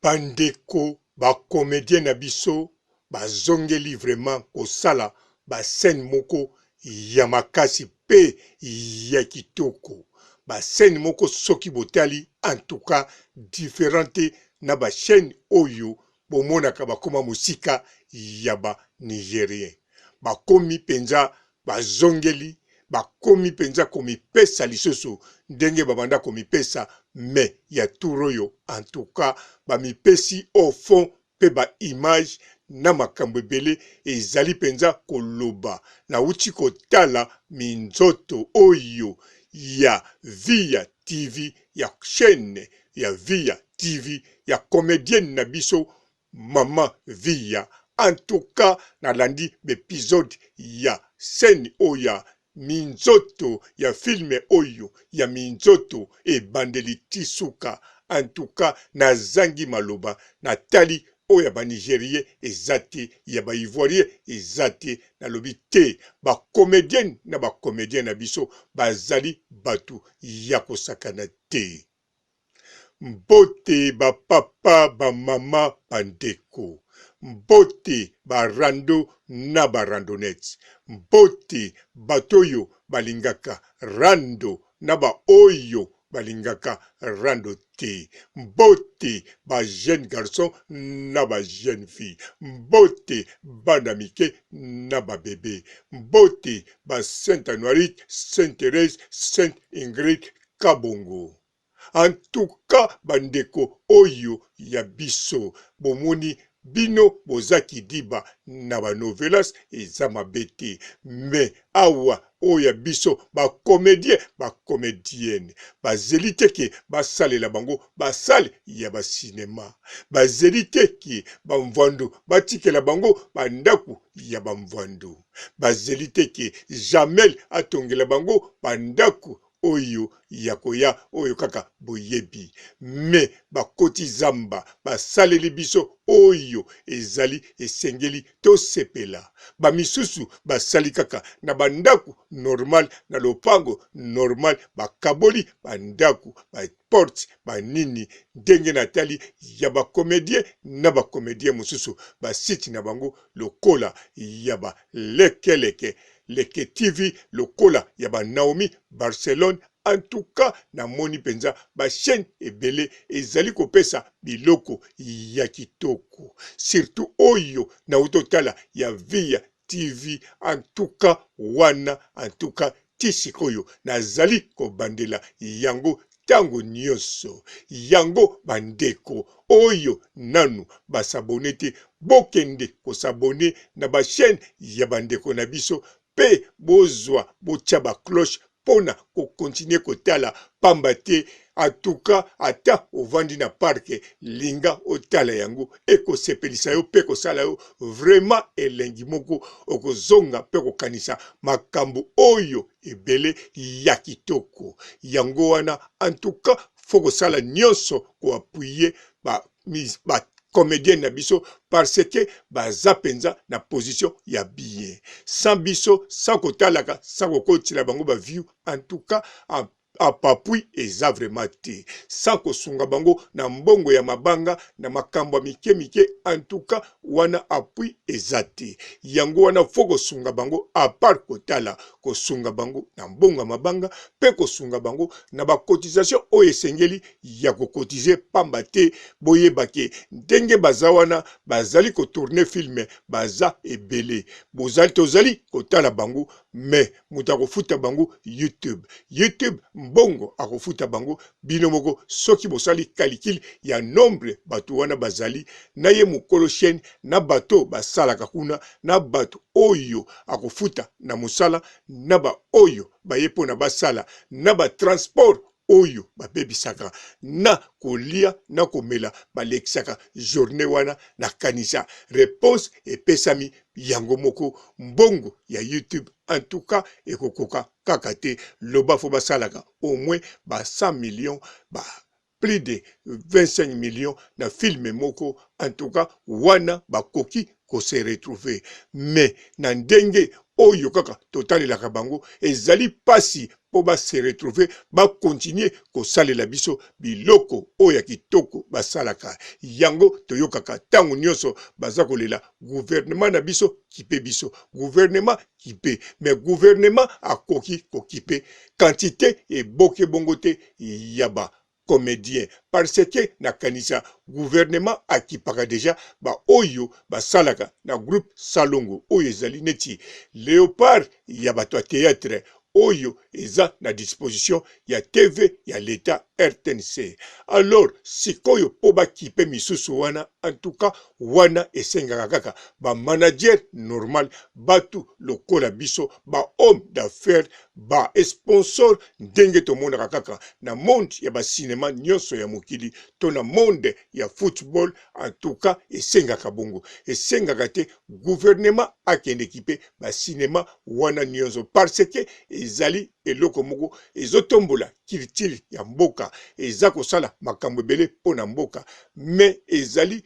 bandeko bacomédien na biso bazongeli vraiment kosala bascène moko ya makasi pe ya kitoko. Bascène moko soki botali en tout cas différente na bachaîne oyo bomonaka bakoma musika ya ba nigérien. Bakomi penza bazongeli bakomi penza komipesa lisusu ndenge babanda komipesa me ya turoyo en tout cas bamipesi au fond pe ba image na makambo ebele ezali penza koloba na uti kotala minzoto oyo ya Via TV ya chaîne ya Via TV ya comédienne na biso Mama Via. En tout cas nalandi épisode ya scène oya minzoto ya filme oyo ya minzoto ebandeli tisuka. En tout cas nazangi maloba natali oya ba Nigérien ezate ya ba Ivoirien ezate nalobi te ba comédienne na ba comédien na biso bazali batu ya kosakana te. Mbote ba papa ba mama bandeko, mbote ba rando na ba randonnette, mbote batoyo balingaka rando na ba oyo balingaka rando te, mbote ba jeune garçon na ba jeune fille, mbote bana mike na ba bébé, mbote ba Sainte Anoïrique, Sainte Thérèse, Sainte Ingrid Kabongo. En tout cas bandeko oyo ya biso bomoni bino bozaki diba na ba novelas eza mabete me awa oya biso ba comédienne bazeli te ke basalela bango basale ya ba cinéma, bazeli te ke bamvandu batikela bango bandaku ya bamvandu, bazeli te ke Jamel atongela bango bandaku oyo ya koya oyo kaka boyebi me bakoti zamba basaleli biso oyo ezali esengeli tosepela. Bamisusu basali kaka na bandaku normal na lopango normal bakaboli bandaku baporte banini ndenge natali ya bacomédien na bacomédien mosusu basiti na bango lokola ya ba lekeleke Leke TV lokola ya ba Naomi Barcelone. En tout cas na moni penza ba chaîne ebele ezali kopesa biloko ya kitoko surtout oyo na utotala ya Via TV. En tout cas wana en tout cas tisikoyo nazali kobandela yango tango nyonso yango bandeko oyo nanu basabone te bokende kosabone na ba chaîne ya bandeko na biso pe bozwa botia ba cloche pona ko continue kotala pamba te. En tout cas ata ovandi na parke linga otala yango ekosepelisa yo pe kosala yo vraiment elengi moko okozonga pe kokanisa makambo oyo ebele ya kitoko yango wana. En tout cas faut kosala nyonso ko appuyer ba comédien na biso parce que baza penza na position ya bien sans biso sans kotalaka sans kokotila bango ba view. En tout cas apapui eza vraiment te sans kosunga bango na mbongo ya mabanga na makambo ya mike mike. En tout cas wana appui eza te yango wana faut kosunga bango a part kotala kosunga bango na mbongo ya mabanga pe kosunga bango na ba cotisation oyo esengeli ya kokotize pamba te boyebake ndenge baza wana bazali kotourne filme baza ebele bozali tozali kotala bango me muta kofuta bango YouTube mbongo akofuta bango bino moko soki bosali calcul ya nombre bato wana bazali na ye mukolo chaîne na bato basalaka kuna na bato oyo akofuta na musala na ba oyo baye pona basala na ba transport oyo babebisaka na kolia na komela balekisaka journée wana na kanisa réponse epesami yango moko mbongo ya YouTube. En tout cas ekokoka kaka te loba fo basalaka au moins ba 100 millions ba plus de 25 millions na filme moko. En tout cas wana bakoki ko se retrouver mais na ndenge oyo kaka totalelaka bango ezali pasi po ba se retrouver ba continuer kosalela biso biloko oyo ya kitoko basalaka yango toyokaka tango nyonso baza kolela gouvernement na biso kipe biso gouvernement kipe mais gouvernement akoki kokipe quantité et boke bongo te yaba comédien parce que na kanisa gouvernement akipaka déjà ba oyo basalaka na groupe Salongo oyo ezali neti Léopard ya bato ya théâtre oyo eza na disposition ya TV ya l'État RTNC. Alors sikoyo po bakipe misusu wana en tout cas wana esengaka kaka ba manager normal batu lokola biso ba homme d'affaires ba sponsor ndenge tomonaka kaka na monde ya ba cinéma nyonso ya mokili to na monde ya football en tout cas esengaka bongo esengaka te gouvernement akende kipe ba cinéma wana nyonso parce que ezali eloko moko ezotombola culture ya mboka eza kosala makambo ebele pona mboka mais ezali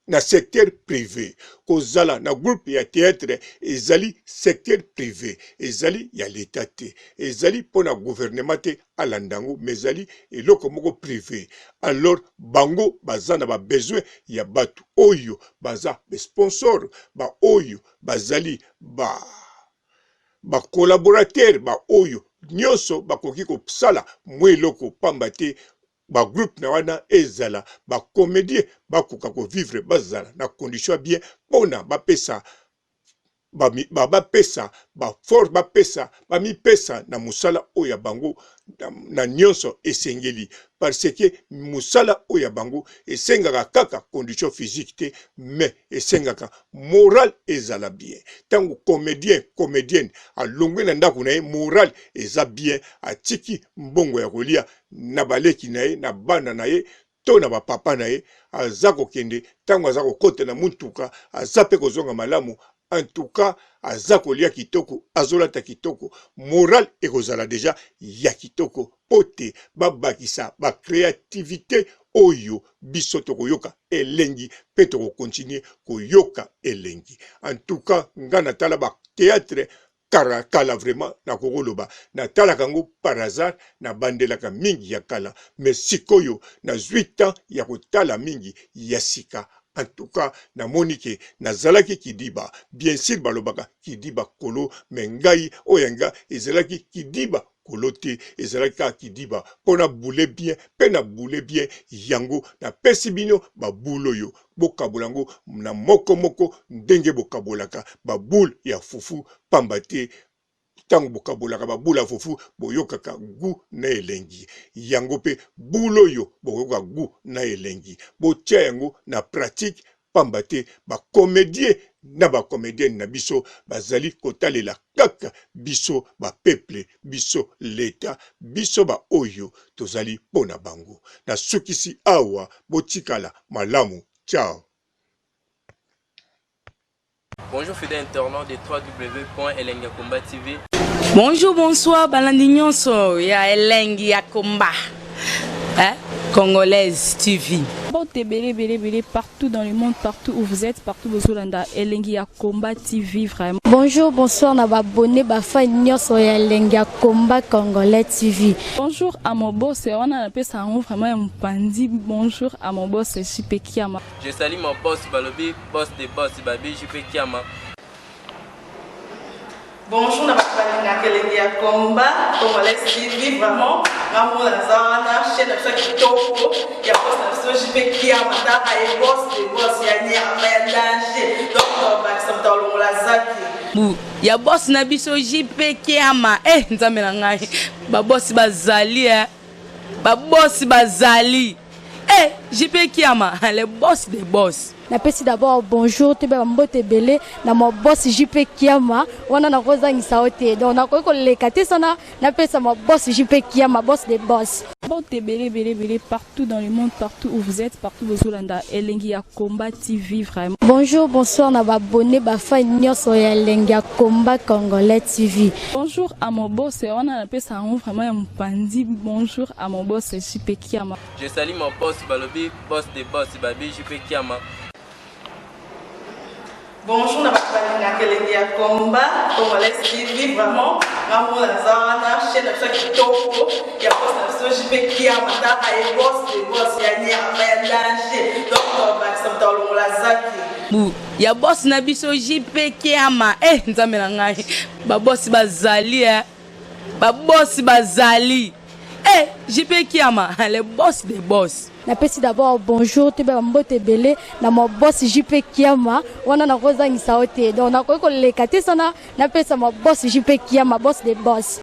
na secteur privé kozala na groupe ya théâtre ezali secteur privé ezali ya l'état te ezali pona gouvernement te alandango mais ezali eloko moko privé alors bango baza na ba besoin ya batu oyo baza be sponsor ba oyo bazali ba collaborateur ba oyo nyonso bakoki kosala mweloko pamba te ba groupe na wana ezala ba comédien bakoka ko vivre bazala na condition bien pona bapesa bapesa ba force bapesa bamipesa na musala oya bango na nyonso esengeli parce que musala oya bango esengaka kaka condition physique te mais esengaka moral ezala bien tango comédienne alongwe na ndako na ye moral eza bien atiki mbongo ya kolia na baleki na ye na bana na ye to na bapapa na ye aza kokende tango aza kokota na mutuka aza pe kozonga malamu en tout cas aza kolia kitoko azolata kitoko moral ekozala déjà ya kitoko pote babakisa ba créativité oyo biso tokoyoka elengi pe tokokontinue koyoka elengi en tout cas nga natala ba théâtre kala vraiment na kokoloba natalaka yango par hasard na bandelaka mingi ya kala mais sikoyo na 8 ans ya kotala mingi ya sika. En tout cas, na monike nazalaki kidiba bien sûr balobaka kidiba kolo mengai oyanga ezalaki kidiba kolote ezalaki kidiba pona boule bien pena boule bien yango na pesi bino ba bulo yo bokabolango na moko ndenge bokabolaka ba boule ya fufu pambate tango bokabolaka babula fufu boyokaka gu na elengi yango pe bulo yo boyoka gu na elengi botia yango na pratique pamba te bacomédien na bacomédienne na biso bazali kotalela kaka biso bapeuple biso l'État biso ba oyo tozali pona bango na sukisi awa botikala malamu. Ciao. Bonjour fidèles internautes de www.elengiakomba TV. Bonjour, bonsoir, balandi nyonso ya Elengi ya Komba, Congolaise TV. Bon, belé partout dans le monde, partout où vous êtes, partout où vous êtes, Elengi ya Komba TV vraiment. Bonjour, bonsoir, na abonné bafa nyonso ya Elengi ya Komba Congolais TV. Bonjour à mon boss, on a appelé ça vraiment un pandi. Bonjour à mon boss, JP Kiama. Je salue mon boss Balobi, boss de boss Babi, JP Kiama. Bonjour, na bakalanga Elengi ya Komba Congolais TV vraiment. Maman la zana chaîne de kitoko ya boss na JP Kiama ta ay boss de boss ya ni ya danger. Donc ba ça dans la zaki. Ya boss na biso JP Kiama nzambe na ngai ba boss bazali ba boss bazali JP Kiama le boss des boss. Napesi d'abord bonjour te ba mbote belé na mo boss JP Kiama wana na kozangisa ote donc na ko lekate sana napesa mo boss JP Kiama boss des boss. Bon, belé partout dans le monde, partout où vous êtes, partout où vous êtes, Elengi ya Komba TV vraiment. Bonjour, bonsoir, na abonné bafa nyonso ya Elengi ya Komba Congolais TV. Bonjour à mon boss, on a appelé ça vraiment un pandi. Bonjour à mon boss JP Kiama. Je salue mon boss Balobi, boss de boss Babi, JP Kiama. Bonjour, na kelenge ya komba Congolais TV vraiment ngamu lazana chaîne na chaque kitoko ya boss na JP Kiama ta ay boss de boss ya nyama ya danger donc ba sabta longola zaki ya boss na biso JP Kiama nzambe na ngai ba boss bazali ba boss bazali JP Kiama le boss des boss. Napesi d'abord bonjour te ba mbote belé na mo boss JP Kiama wana na kozangisa ote donc na ko lekate sana napesa mo boss JP Kiama boss des boss.